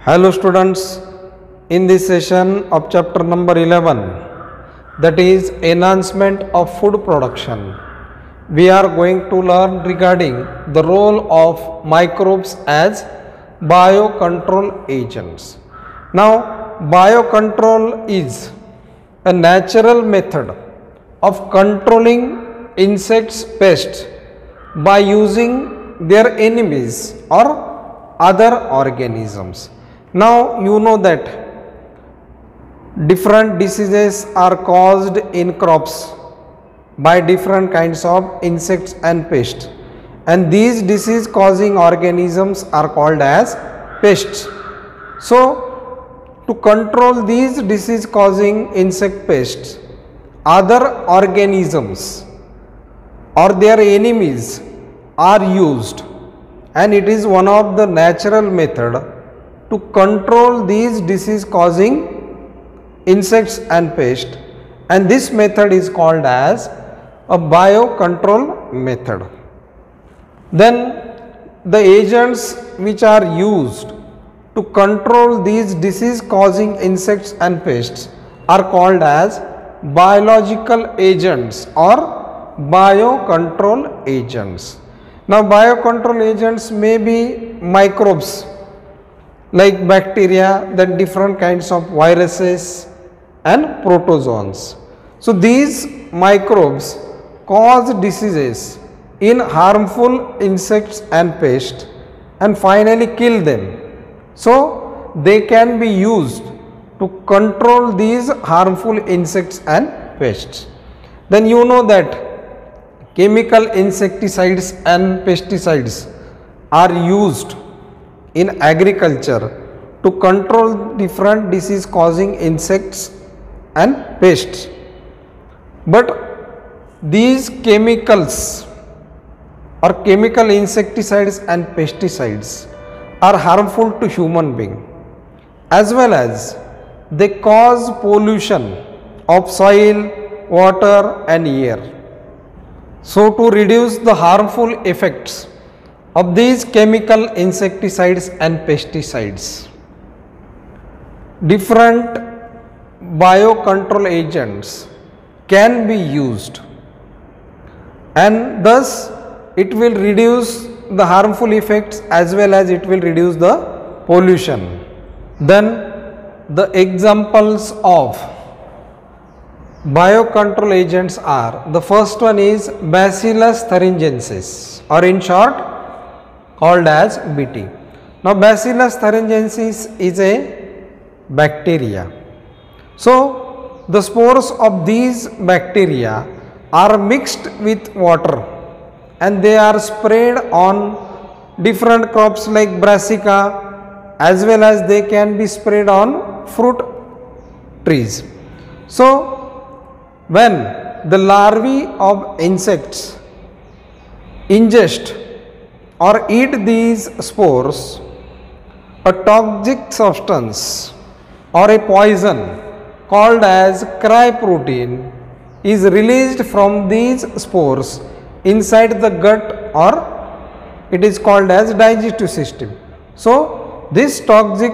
Hello students, in this session of chapter number 11, that is enhancement of food production, we are going to learn regarding the role of microbes as biocontrol agents. Now, biocontrol is a natural method of controlling insects' pests by using their enemies or other organisms. Now you know that different diseases are caused in crops by different kinds of insects and pests, and these disease causing organisms are called as pests. So to control these disease causing insect pests, other organisms or their enemies are used, and it is one of the natural method to control these disease causing insects and pests, and this method is called as a biocontrol method. Then the agents which are used to control these disease causing insects and pests are called as biological agents or biocontrol agents. Now biocontrol agents may be microbes like bacteria, then different kinds of viruses and protozoans. So these microbes cause diseases in harmful insects and pests and finally kill them. So they can be used to control these harmful insects and pests. Then you know that chemical insecticides and pesticides are used in agriculture to control different disease causing insects and pests, but these chemicals or chemical insecticides and pesticides are harmful to human being, as well as they cause pollution of soil, water and air. So to reduce the harmful effects of these chemical insecticides and pesticides, different biocontrol agents can be used, and thus it will reduce the harmful effects as well as it will reduce the pollution. Then the examples of biocontrol agents are, the first one is Bacillus thuringiensis, or in short called as BT. Now Bacillus thuringiensis is a bacteria. So the spores of these bacteria are mixed with water and they are sprayed on different crops like brassica, as well as they can be sprayed on fruit trees. So when the larvae of insects ingest or eat these spores, a toxic substance or a poison called as cryprotein is released from these spores inside the gut, or it is called as digestive system. So this toxic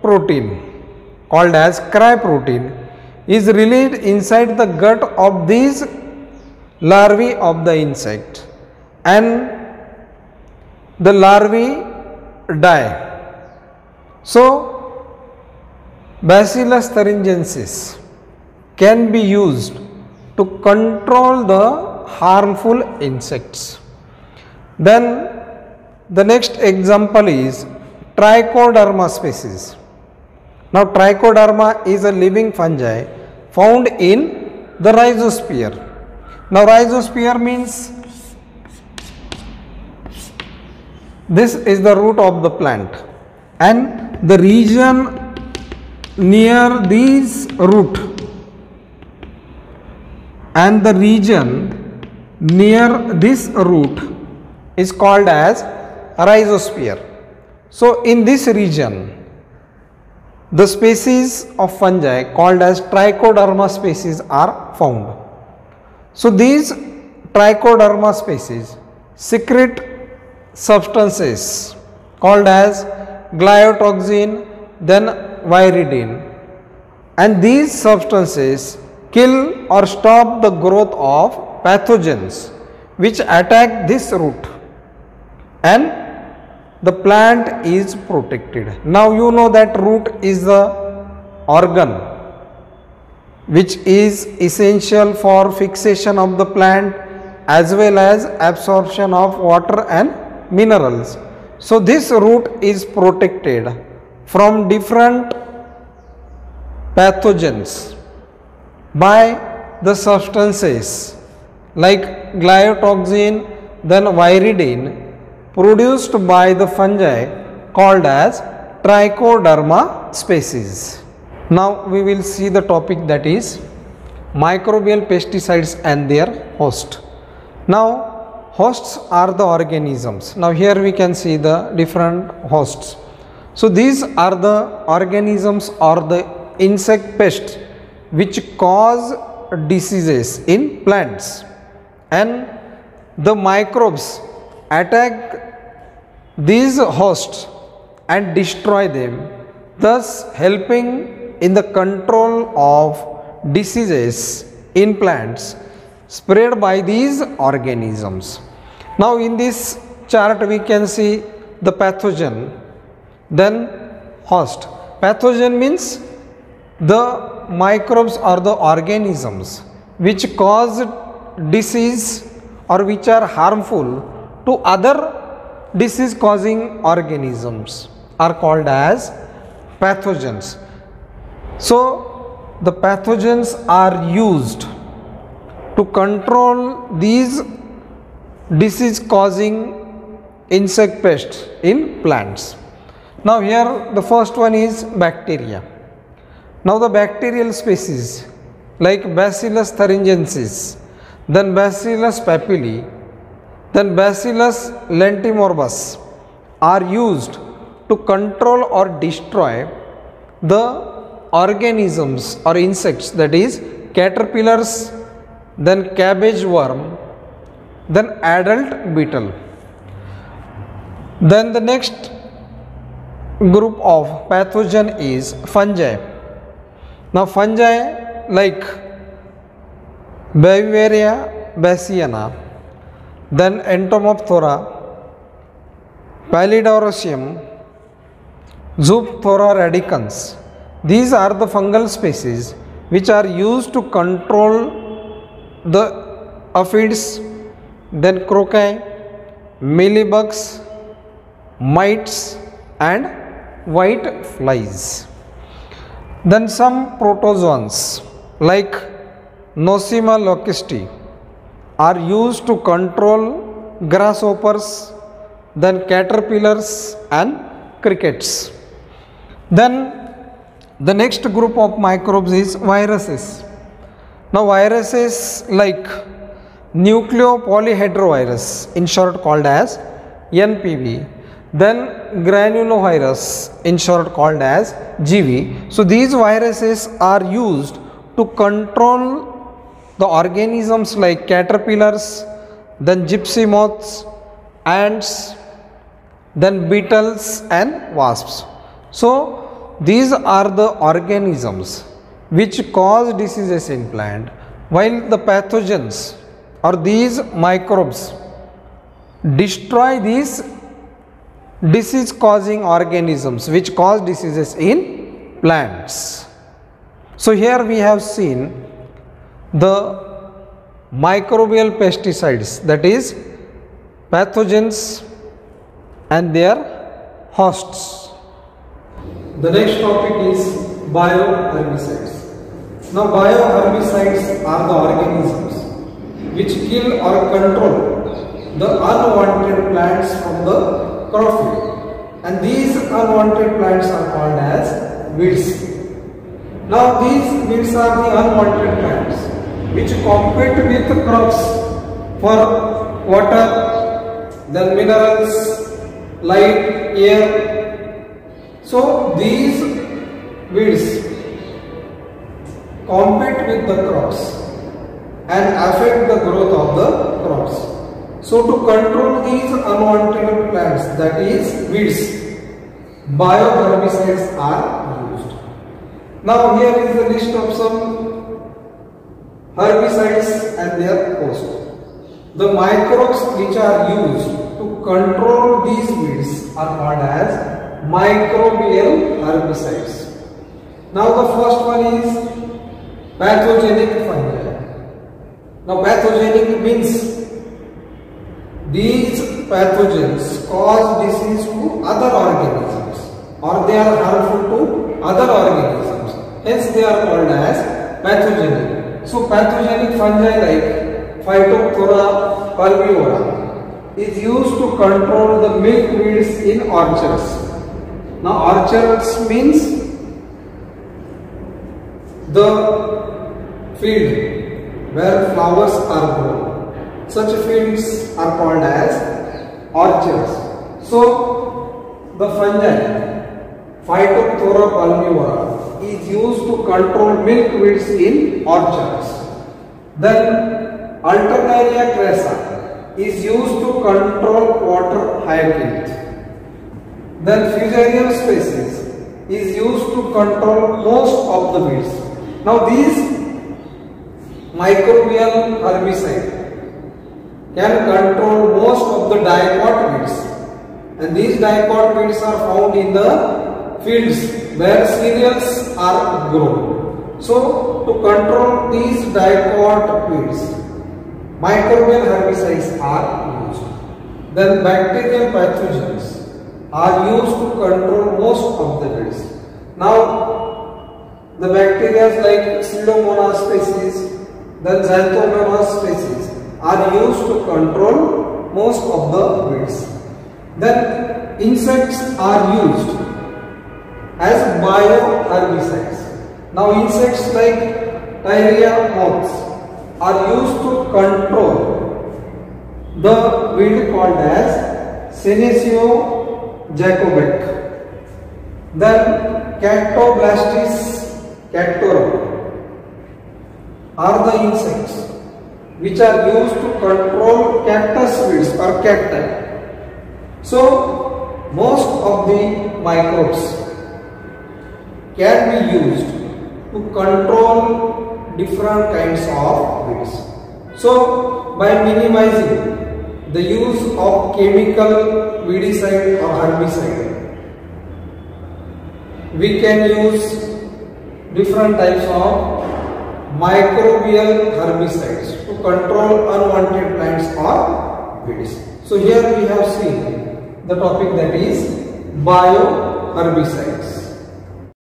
protein called as cryprotein is released inside the gut of these larvae of the insect, and the larvae die. So Bacillus thuringiensis can be used to control the harmful insects. Then the next example is Trichoderma species. Now Trichoderma is a living fungi found in the rhizosphere. Now rhizosphere means this is the root of the plant, and the region near this root and the region near this root is called as rhizosphere. So in this region the species of fungi called as Trichoderma species are found. So these Trichoderma species secrete substances called as gliotoxin then viridin. And these substances kill or stop the growth of pathogens which attack this root, and the plant is protected. Now you know that root is the organ which is essential for fixation of the plant as well as absorption of water and minerals. So this root is protected from different pathogens by the substances like glyotoxin, then viridin, produced by the fungi called as Trichoderma species. Now we will see the topic, that is microbial pesticides and their host. Now hosts are the organisms. Now here we can see the different hosts. So these are the organisms or the insect pests which cause diseases in plants, and the microbes attack these hosts and destroy them, thus helping in the control of diseases in plants spread by these organisms. Now in this chart we can see the pathogen, then host. Pathogen means the microbes or the organisms which cause disease or which are harmful to other disease causing organisms are called as pathogens. So the pathogens are used to control these disease causing insect pests in plants. Now here the first one is bacteria. Now the bacterial species like Bacillus thuringiensis, then Bacillus papilli, then Bacillus lentimorbus are used to control or destroy the organisms or insects, that is caterpillars, then cabbage worm, then adult beetle. Then the next group of pathogen is fungi. Now fungi like Beauveria bassiana, then Entomopthora, Pallidorosium, Zoophthora radicans. These are the fungal species which are used to control the aphids, then croci, mealybugs, mites and white flies. Then some protozoans like Nosema locusti are used to control grasshoppers, then caterpillars and crickets. Then the next group of microbes is viruses. Now viruses like nucleopolyhedrovirus, in short called as NPV, then granulovirus, in short called as GV. So these viruses are used to control the organisms like caterpillars, then gypsy moths, ants, then beetles and wasps. So these are the organisms which cause diseases in plant, while the pathogens or these microbes destroy these disease causing organisms which cause diseases in plants. So here we have seen the microbial pesticides, that is pathogens and their hosts. The next topic is bioherbicides. Now bioherbicides are the organisms which kill or control the unwanted plants from the crop field, and these unwanted plants are called as weeds. Now these weeds are the unwanted plants which compete with the crops for water, then minerals, light, air. So these weeds compete with the crops and affect the growth of the crops. So to control these unwanted plants, that is weeds, bioherbicides are used. Now here is the list of some herbicides and their cost. The microbes which are used to control these weeds are called as microbial herbicides. Now the first one is pathogenic fungi. Now pathogenic means these pathogens cause disease to other organisms or they are harmful to other organisms. Hence they are called as pathogenic. So pathogenic fungi like Phytophthora palmivora is used to control the milkweeds in orchards. Now orchards means the field where flowers are grown. Such fields are called as orchards. So the fungi Phytophthora palmivora is used to control milkweeds in orchards. Then Alternaria crassa is used to control water hyacinth. Then Fusarium species is used to control most of the weeds. Now these microbial herbicide can control most of the dicot weeds, and these dicot weeds are found in the fields where cereals are grown. So to control these dicot weeds, microbial herbicides are used. Then bacterial pathogens are used to control most of the weeds. Now the bacteria like Pseudomonas species, then Xanthomonas species are used to control most of the weeds. Then insects are used as bioherbicides. Now insects like Tyria moths are used to control the weed called as Senecio jacobae. Then Cactoblastis cactorum are the insects which are used to control cactus weeds or cacti. So most of the microbes can be used to control different kinds of weeds. So by minimizing the use of chemical weedicide or herbicide, we can use different types of microbial herbicides to control unwanted plants or weeds. So here we have seen the topic that is bioherbicide.